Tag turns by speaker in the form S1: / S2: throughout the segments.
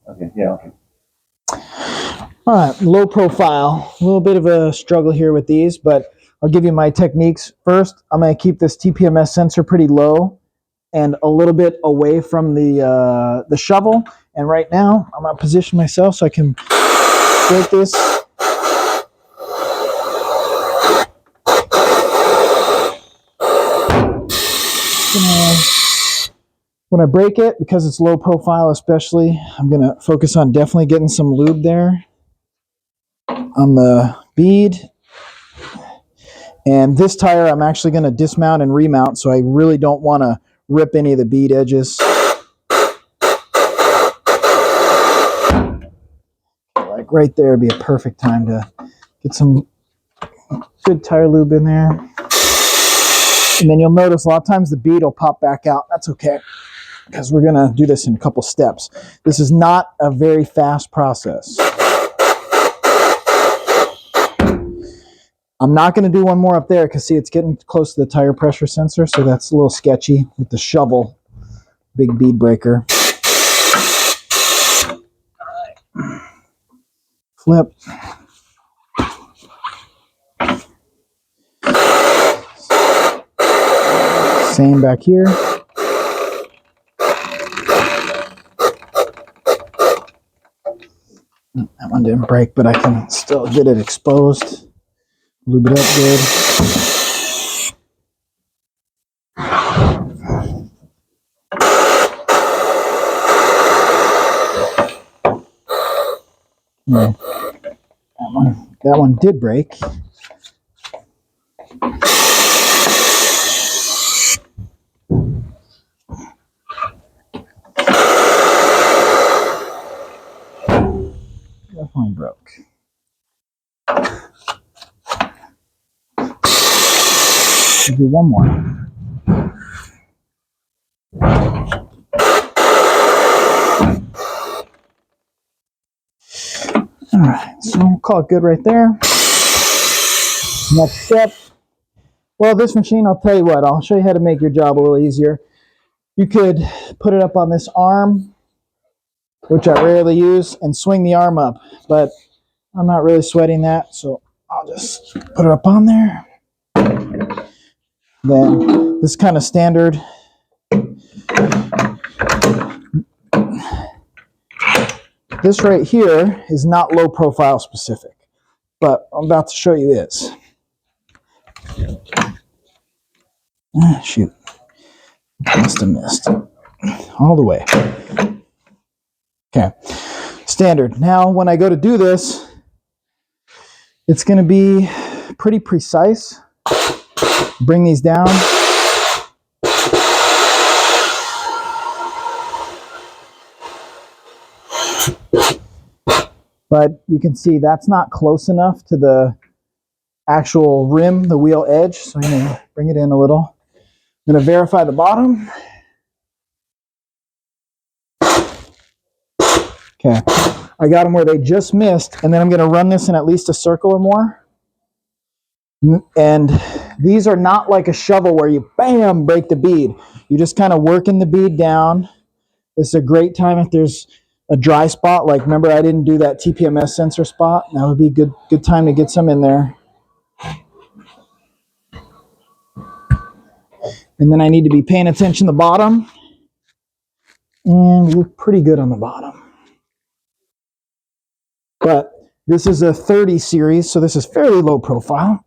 S1: Okay, yeah, okay.
S2: All right, low profile. A little bit of a struggle here with these, but I'll give you my techniques. First, I'm going to keep this TPMS sensor pretty low and a little bit away from the shovel. And right now, I'm going to position myself so I can break this. When I break it, because it's low profile especially, I'm going to focus on definitely getting some lube there on the bead. And this tire I'm actually going to dismount and remount, so I really don't want to rip any of the bead edges. Like right there would be a perfect time to get some good tire lube in there. And then you'll notice a lot of times the bead will pop back out. That's okay, because we're going to do this in a couple steps. This is not a very fast process. I'm not going to do one more up there because, see, it's getting close to the tire pressure sensor, so that's a little sketchy with the shovel, big bead breaker. All right. Flip. Same back here. That one didn't break, but I can still get it exposed. Lube it up good. Yeah. That one did break. Definitely broke. I'll do one more. All right, so we'll call it good right there. Next step. Well, this machine, I'll tell you what, I'll show you how to make your job a little easier. You could put it up on this arm, which I rarely use, and swing the arm up, but I'm not really sweating that, so I'll just put it up on there. Then this kind of standard. This right here is not low profile specific, but I'm about to show you is. Shoot, must have missed all the way. Okay, standard. Now when I go to do this, it's going to be pretty precise. Bring these down. But you can see that's not close enough to the actual rim, the wheel edge. So I'm going to bring it in a little. I'm going to verify the bottom. Okay, I got them where they just missed, and then I'm going to run this in at least a circle or more. And these are not like a shovel where you, bam, break the bead. You're just kind of working the bead down. It's a great time if there's a dry spot. Like, remember, I didn't do that TPMS sensor spot. That would be a good time to get some in there. And then I need to be paying attention to the bottom. And we look pretty good on the bottom. But this is a 30 series, so this is fairly low profile.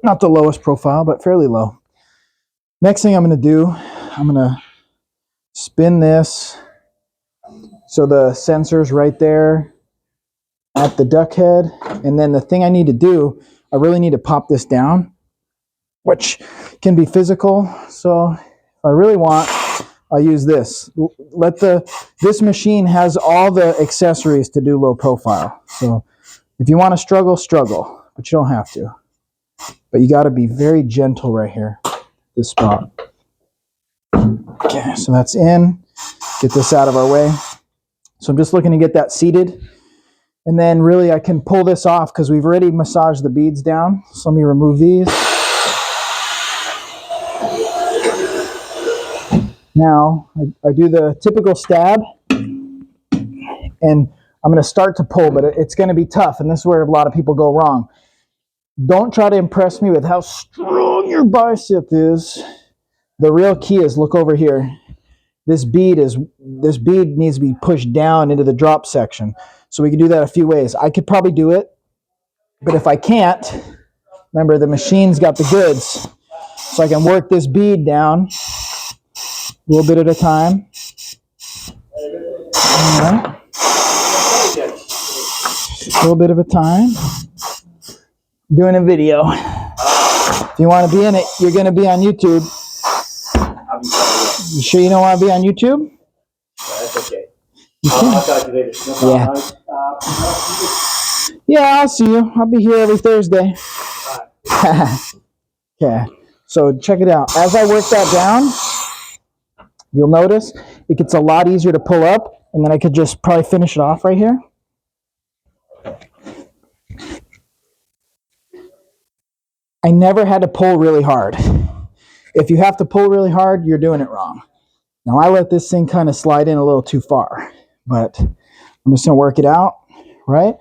S2: Not the lowest profile, but fairly low. Next thing I'm going to do, I'm going to spin this so the sensor's right there at the duck head. And then the thing I need to do, I really need to pop this down, which can be physical. So if I really want, I'll use this. This machine has all the accessories to do low profile. So if you want to struggle, but you don't have to. But you got to be very gentle right here, this spot. Okay, so that's in. Get this out of our way. So I'm just looking to get that seated. And then really I can pull this off because we've already massaged the beads down. So let me remove these. Now I do the typical stab. And I'm going to start to pull, but it's going to be tough, and this is where a lot of people go wrong. Don't try to impress me with how strong your bicep is. The real key is, look over here. This bead needs to be pushed down into the drop section. So we can do that a few ways. I could probably do it, but if I can't, remember the machine's got the goods. So I can work this bead down a little bit at a time. All right. A little bit of a time. Doing a video. If you want to be in it, you're going to be on YouTube. You sure you don't want to be on YouTube?
S1: That's okay. I'll talk to you later. No problem.
S2: Yeah, I'll see you. I'll be here every Thursday. Yeah. So check it out. As I work that down, you'll notice it gets a lot easier to pull up, and then I could just probably finish it off right here. I never had to pull really hard. If you have to pull really hard, you're doing it wrong. Now I let this thing kind of slide in a little too far, but I'm just going to work it out, right?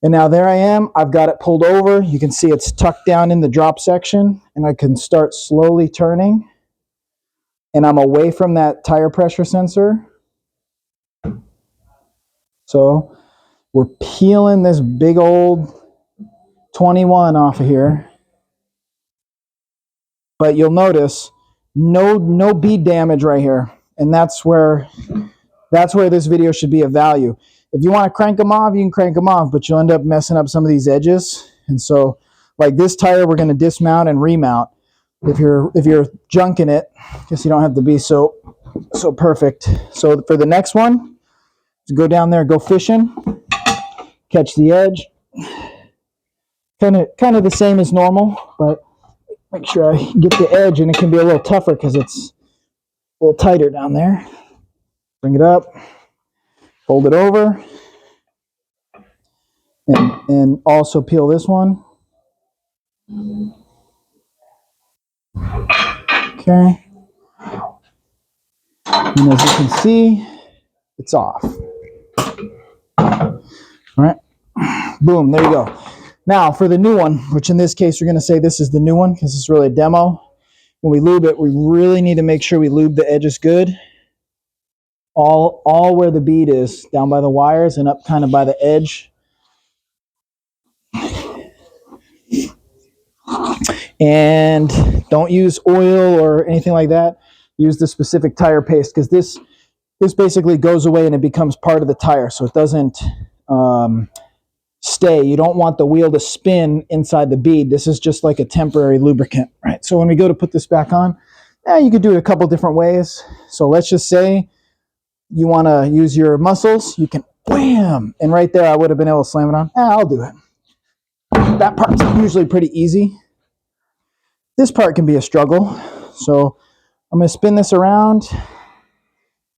S2: And now there I am. I've got it pulled over. You can see it's tucked down in the drop section, and I can start slowly turning. And I'm away from that tire pressure sensor. So we're peeling this big old 21 off of here. But you'll notice no bead damage right here. And that's where this video should be of value. If you want to crank them off, you can crank them off, but you'll end up messing up some of these edges. And so, like this tire, we're going to dismount and remount. If you're junking it, I guess you don't have to be so perfect. So for the next one, go down there, go fishing, catch the edge. Kind of the same as normal, but make sure I get the edge, and it can be a little tougher because it's a little tighter down there. Bring it up, fold it over, and also peel this one. Okay. And as you can see, it's off. All right. Boom, there you go. Now for the new one, which in this case we're going to say this is the new one because it's really a demo. When we lube it, we really need to make sure we lube the edges good. All where the bead is, down by the wires and up kind of by the edge. And don't use oil or anything like that. Use the specific tire paste, because this basically goes away and it becomes part of the tire, so it doesn't stay. You don't want the wheel to spin inside the bead. This is just like a temporary lubricant, right? So when we go to put this back on, you could do it a couple different ways. So let's just say you want to use your muscles, you can wham, and right there I would have been able to slam it on. I'll do it. That part's usually pretty easy. This part can be a struggle. So I'm going to spin this around.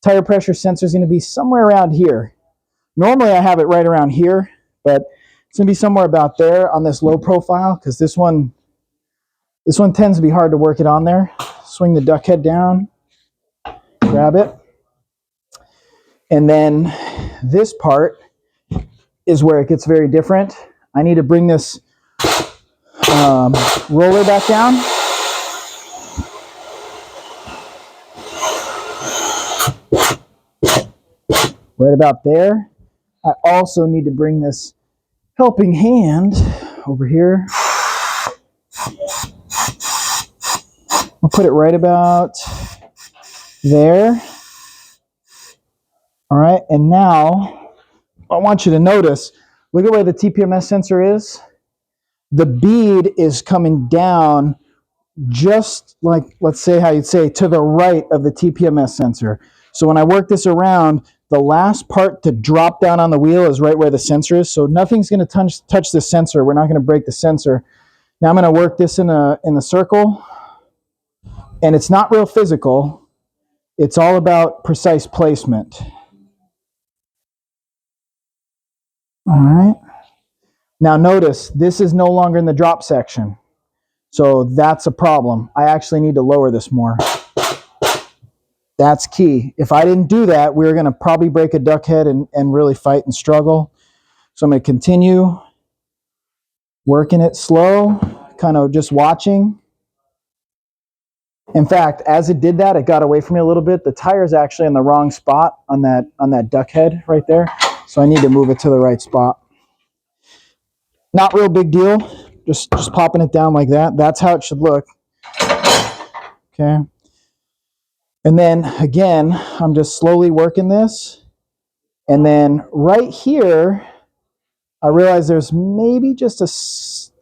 S2: Tire pressure sensor is going to be somewhere around here. Normally I have it right around here, but it's going to be somewhere about there on this low profile, because this one tends to be hard to work it on there. Swing the duck head down, grab it, and then this part is where it gets very different. I need to bring this roller back down. Right about there. I also need to bring this helping hand over here. I'll put it right about there. All right, and now I want you to notice, look at where the TPMS sensor is. The bead is coming down just like, let's say how you'd say, to the right of the TPMS sensor. So when I work this around, the last part to drop down on the wheel is right where the sensor is. So nothing's going to touch the sensor. We're not going to break the sensor. Now I'm going to work this in the circle. And it's not real physical. It's all about precise placement. All right. Now notice, this is no longer in the drop section. So that's a problem. I actually need to lower this more. That's key. If I didn't do that, we were going to probably break a duck head and really fight and struggle. So I'm going to continue working it slow, kind of just watching. In fact, as it did that, it got away from me a little bit. The tire is actually in the wrong spot on that duck head right there. So I need to move it to the right spot. Not real big deal. Just popping it down like that. That's how it should look. Okay. And then again, I'm just slowly working this. And then right here, I realize there's maybe just a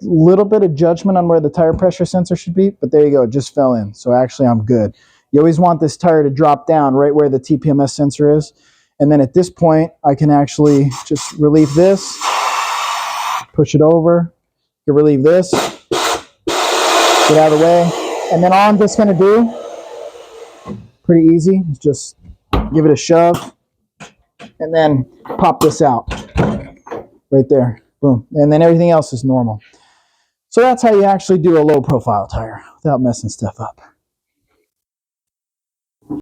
S2: little bit of judgment on where the tire pressure sensor should be, but there you go, it just fell in. So actually I'm good. You always want this tire to drop down right where the TPMS sensor is. And then at this point, I can actually just relieve this, push it over, you relieve this, get out of the way. And then all I'm just gonna do, pretty easy, is just give it a shove and then pop this out right there. Boom. And then everything else is normal. So that's how you actually do a low profile tire without messing stuff up.